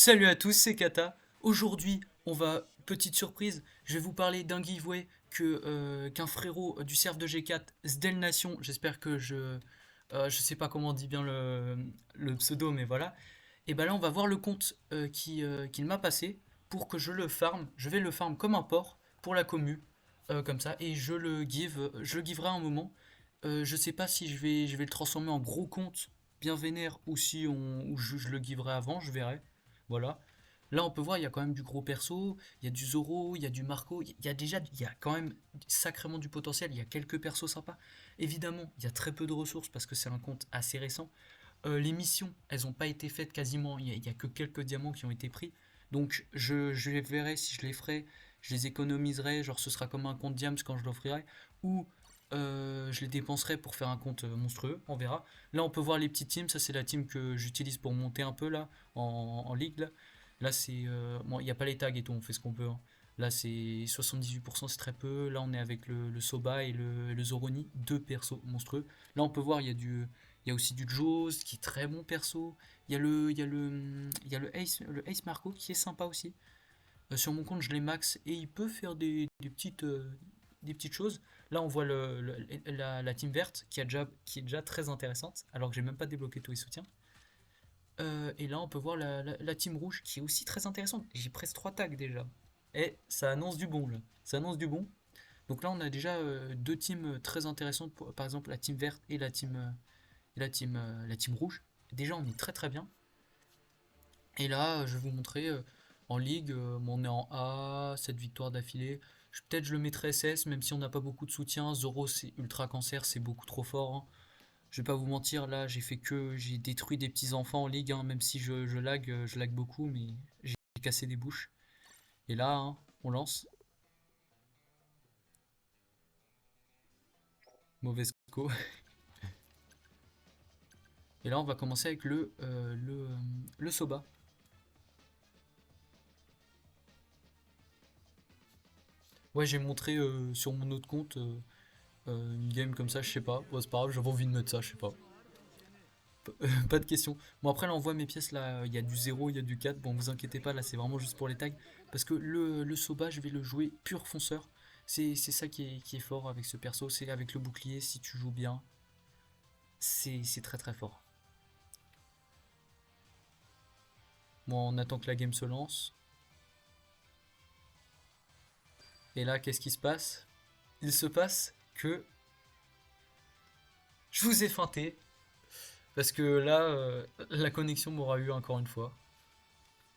Salut à tous, c'est Kata. Aujourd'hui, petite surprise, je vais vous parler d'un giveaway qu'un frérot du serve de G4, Sdel Nation, j'espère que je sais pas comment on dit bien le pseudo, mais voilà. Et ben là, on va voir le compte qu'il m'a passé pour que je le farm. Je vais le farm comme un porc pour la commu, comme ça, et je le giverai à un moment. Je sais pas si je vais le transformer en gros compte bien vénère ou si je le giverai avant, je verrai. Voilà. Là, on peut voir, il y a quand même du gros perso, il y a du Zoro, il y a du Marco, il y a quand même sacrément du potentiel, il y a quelques persos sympas. Évidemment, il y a très peu de ressources parce que c'est un compte assez récent. Les missions, elles n'ont pas été faites quasiment, il y a que quelques diamants qui ont été pris. Donc, je les verrai si je les ferai, je les économiserai, genre ce sera comme un compte diams quand je l'offrirai, ou je les dépenserai pour faire un compte monstrueux, on verra. Là, on peut voir les petites teams, ça c'est la team que j'utilise pour monter un peu là, en ligue là. Là, c'est. Bon, il n'y a pas les tags et tout, on fait ce qu'on peut, hein. Là, c'est 78%, c'est très peu. Là, on est avec le Soba et le Zoroni, deux persos monstrueux. Là, on peut voir, il y a aussi du Jaws, qui est très bon perso. Il y a le Ace Marco, qui est sympa aussi. Sur mon compte, je l'ai max et il peut faire des petites choses. Là, on voit la team verte qui est déjà très intéressante, alors que j'ai même pas débloqué tous les soutiens. Et là, on peut voir la team rouge qui est aussi très intéressante. J'ai presque 3 tags déjà. Et ça annonce du bon là. Ça annonce du bon. Donc là, on a déjà deux teams très intéressantes, par exemple la team verte et la team rouge. Déjà, on est très très bien. Et là, je vais vous montrer en ligue, on est en A, 7 victoires d'affilée. Peut-être je le mettrai SS, même si on n'a pas beaucoup de soutien. Zoro, c'est ultra cancer, c'est beaucoup trop fort, hein. Je vais pas vous mentir, là, j'ai détruit des petits enfants en ligue, hein, même si je lag beaucoup, mais j'ai cassé des bouches. Et là, hein, on lance. Mauvaise co. Et là, on va commencer avec le Soba. Ouais, j'ai montré sur mon autre compte une game comme ça, je sais pas. Ouais, c'est pas grave, j'avais envie de mettre ça, je sais pas. Pas de question. Bon, après, là, on voit mes pièces, là, il y a du 0, il y a du 4. Bon, vous inquiétez pas, là, c'est vraiment juste pour les tags. Parce que le Soba, je vais le jouer pur fonceur. C'est ça qui est fort avec ce perso. C'est avec le bouclier, si tu joues bien, c'est très très fort. Bon, on attend que la game se lance. Et là, qu'est-ce qui se passe? Il se passe que je vous ai feinté. Parce que là, la connexion m'aura eu encore une fois.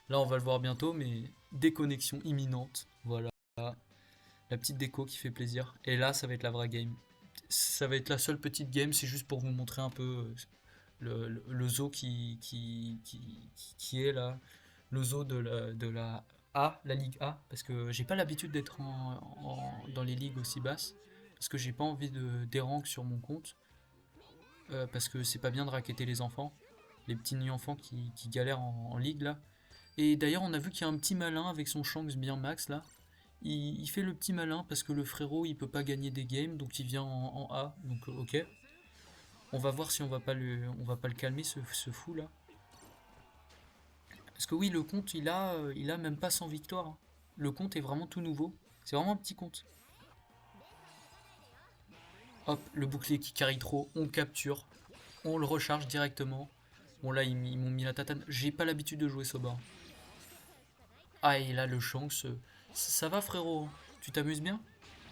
Là, on va le voir bientôt, mais déconnexion imminente. Voilà. La petite déco qui fait plaisir. Et là, ça va être la vraie game. Ça va être la seule petite game, c'est juste pour vous montrer un peu le zoo qui est là. Le zoo de la A, la Ligue A. Parce que j'ai pas l'habitude d'être dans les ligues aussi basses. Parce que j'ai pas envie de dérank sur mon compte. Parce que c'est pas bien de racketter les enfants. Les petits enfants qui galèrent en ligue là. Et d'ailleurs, on a vu qu'il y a un petit malin avec son Shanks bien max là. Il fait le petit malin parce que le frérot il peut pas gagner des games donc il vient en A. Donc ok. On va voir si on va pas le calmer ce fou là. Parce que oui, le compte il a même pas 100 victoires, hein. Le compte est vraiment tout nouveau. C'est vraiment un petit compte. Hop, le bouclier qui carry trop, on capture, on le recharge directement. Bon là ils m'ont mis la tatane. J'ai pas l'habitude de jouer Soba. Ah et là le Shanks. Ça va frérot? Tu t'amuses bien?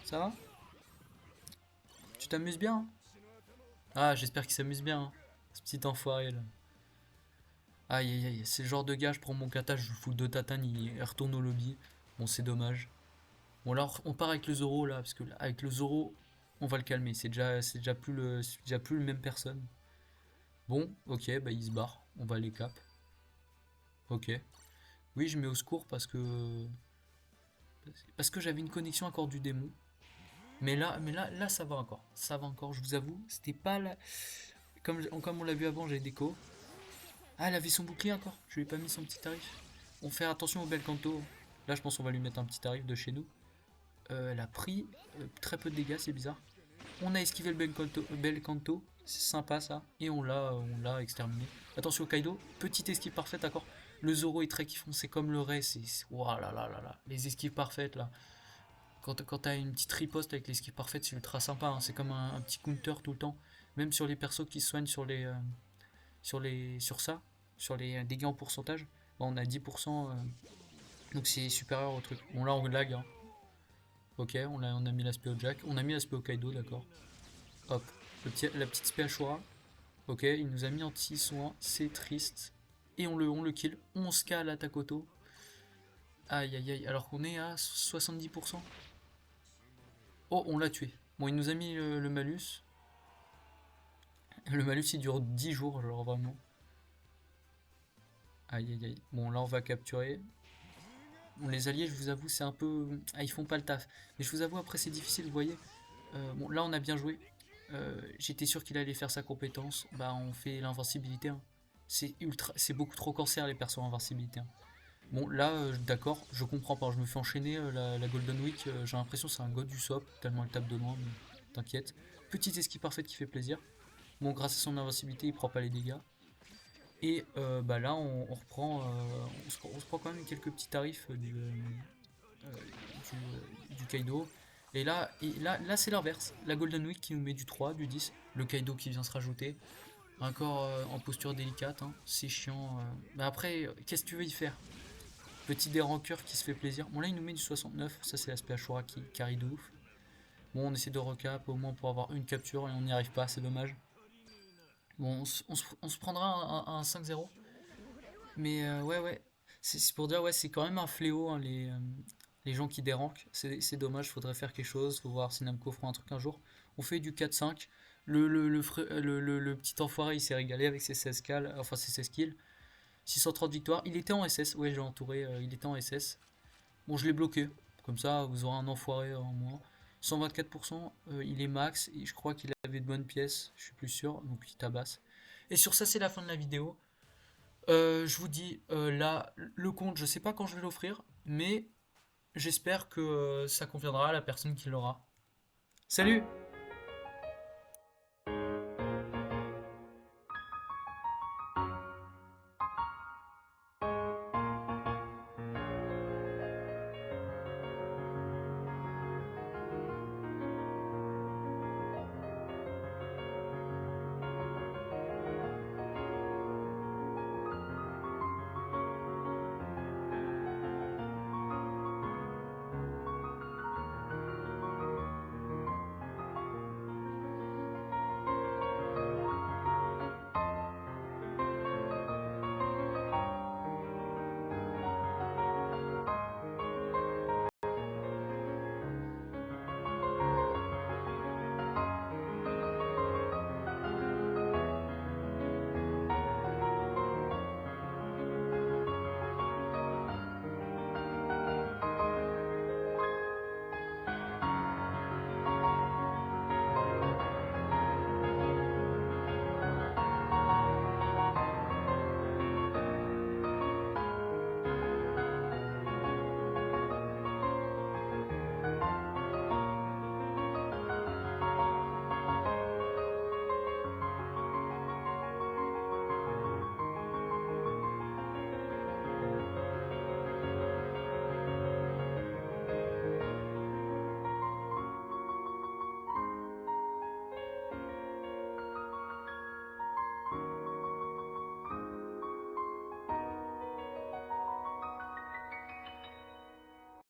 Ça va? Tu t'amuses bien, hein? Ah, j'espère qu'il s'amuse bien, hein, ce petit enfoiré là. Aïe aïe aïe, c'est le genre de gars, je prends mon kata, je fous deux tatanes, il retourne au lobby. Bon, c'est dommage. Bon, là, on part avec le Zoro là, parce que là, avec le Zoro, on va le calmer. C'est déjà plus le même personne. Bon, ok, bah il se barre. On va les cap. Ok. Oui, je mets au secours parce que j'avais une connexion encore du démon. Mais là, ça va encore. Ça va encore, je vous avoue. C'était pas là. Comme on l'a vu avant, j'ai déco. Ah, elle avait son bouclier encore. Je lui ai pas mis son petit tarif. On fait attention au bel canto. Là, je pense qu'on va lui mettre un petit tarif de chez nous. Elle a pris très peu de dégâts, c'est bizarre. On a esquivé bel canto. C'est sympa ça. Et on l'a exterminé. Attention au Kaido. Petite esquive parfaite, d'accord. Le Zoro est très kiffant, c'est comme le Ray, oh là là là là. Les esquives parfaites là. Quand t'as une petite riposte avec l'esquive parfaite, c'est ultra sympa, hein. C'est comme un petit counter tout le temps. Même sur les persos qui se soignent sur ça, sur les dégâts en pourcentage, bah, on a 10%, donc c'est supérieur au truc. Bon là on lag, hein. Ok, on a mis l'aspect au Jack, on a mis l'aspect au Kaido, d'accord. Hop, la petite spé Ashura. Ok, il nous a mis anti-soin, c'est triste. Et on le kill, 11k à l'attaque auto. Aïe aïe aïe, alors qu'on est à 70%. Oh, on l'a tué. Bon, il nous a mis le malus. Le malus il dure 10 jours, genre vraiment. Aïe aïe aïe. Bon, là on va capturer. Bon, les alliés, je vous avoue, c'est un peu. Ah, ils font pas le taf. Mais je vous avoue, après, c'est difficile, vous voyez. Bon, là on a bien joué. J'étais sûr qu'il allait faire sa compétence. Bah, on fait l'invincibilité, hein. C'est beaucoup trop cancer les persos invincibilité, hein. Bon, là, d'accord, je comprends pas. Je me fais enchaîner la Golden Week. J'ai l'impression que c'est un god du SOP, tellement elle tape de loin, mais t'inquiète. Petite esquive parfaite qui fait plaisir. Bon, grâce à son invincibilité, il prend pas les dégâts. Et bah là, on reprend, on se prend quand même quelques petits tarifs du Kaido. Et là c'est l'inverse. La Golden Week qui nous met du 3, du 10. Le Kaido qui vient se rajouter. Encore en posture délicate, hein. C'est chiant. Mais après, qu'est-ce que tu veux y faire? Petit dérancœur qui se fait plaisir. Bon là, il nous met du 69. Ça, c'est l'aspect Ashura qui carry de ouf. Bon, on essaie de recap au moins pour avoir une capture et on n'y arrive pas, c'est dommage. Bon, on se prendra un 5-0. Mais ouais, ouais. C'est pour dire, ouais, c'est quand même un fléau, hein, les gens qui dérankent. C'est dommage, faudrait faire quelque chose. Faut voir si Namco fera un truc un jour. On fait du 4-5. Le petit enfoiré, il s'est régalé avec ses 16 kills. Enfin, ses 16 kills. 630 victoires. Il était en SS. Ouais, j'ai entouré. Il était en SS. Bon, je l'ai bloqué. Comme ça, vous aurez un enfoiré en moins. 124%, il est max. Et je crois qu'il avait de bonnes pièces. Je suis plus sûr. Donc, il tabasse. Et sur ça, c'est la fin de la vidéo. Je vous dis, là, le compte, je sais pas quand je vais l'offrir, mais j'espère que ça conviendra à la personne qui l'aura. Salut!